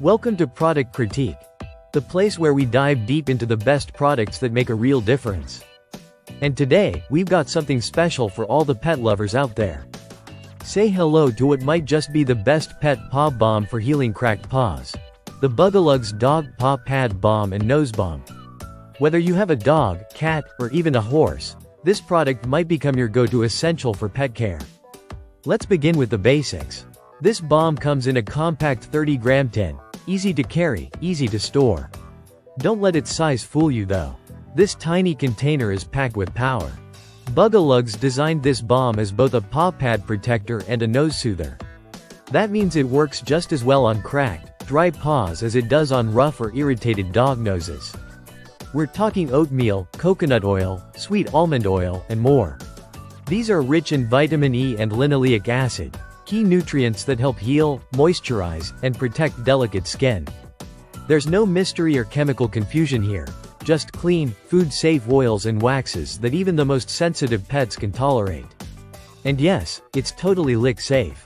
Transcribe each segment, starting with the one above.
Welcome to Product Critique, the place where we dive deep into the best products that make a real difference. And today, we've got something special for all the pet lovers out there. Say hello to what might just be the best pet paw balm for healing cracked paws. The Bugalugs Dog Paw Pad Balm and Nose Balm. Whether you have a dog, cat, or even a horse, this product might become your go-to essential for pet care. Let's begin with the basics. This balm comes in a compact 30-gram tin, easy to carry, easy to store. Don't let its size fool you though. This tiny container is packed with power. Bugalugs designed this balm as both a paw pad protector and a nose soother. That means it works just as well on cracked, dry paws as it does on rough or irritated dog noses. We're talking oatmeal, coconut oil, sweet almond oil, and more. These are rich in vitamin E and linoleic acid, key nutrients that help heal, moisturize, and protect delicate skin. There's no mystery or chemical confusion here, just clean, food-safe oils and waxes that even the most sensitive pets can tolerate. And yes, it's totally lick-safe.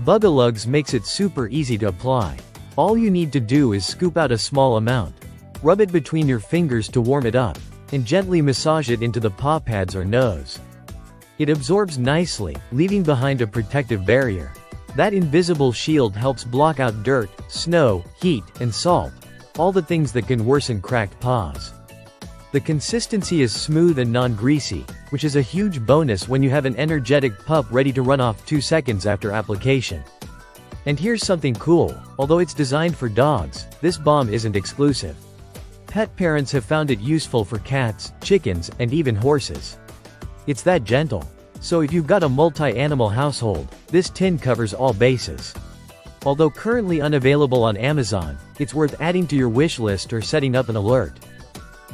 Bugalugs makes it super easy to apply. All you need to do is scoop out a small amount, rub it between your fingers to warm it up, and gently massage it into the paw pads or nose. It absorbs nicely, leaving behind a protective barrier. That invisible shield helps block out dirt, snow, heat, and salt, all the things that can worsen cracked paws. The consistency is smooth and non-greasy, which is a huge bonus when you have an energetic pup ready to run off 2 seconds after application. And here's something cool, although it's designed for dogs, this balm isn't exclusive. Pet parents have found it useful for cats, chickens, and even horses. It's that gentle. So if you've got a multi-animal household, this tin covers all bases. Although currently unavailable on Amazon, it's worth adding to your wish list or setting up an alert.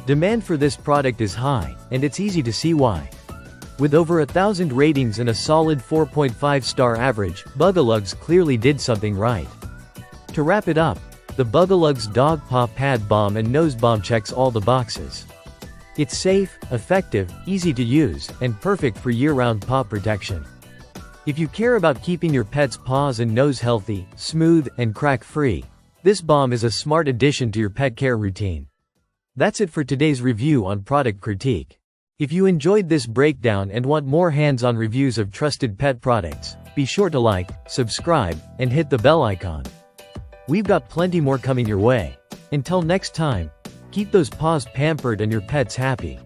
Demand for this product is high, and it's easy to see why. With over 1,000 ratings and a solid 4.5-star average, Bugalugs clearly did something right. To wrap it up, the Bugalugs Dog Paw Pad Balm and Nose Balm checks all the boxes. It's safe, effective, easy to use, and perfect for year-round paw protection. If you care about keeping your pet's paws and nose healthy, smooth, and crack-free, this balm is a smart addition to your pet care routine. That's it for today's review on Product Critique. If you enjoyed this breakdown and want more hands-on reviews of trusted pet products, be sure to like, subscribe, and hit the bell icon. We've got plenty more coming your way. Until next time, keep those paws pampered and your pets happy.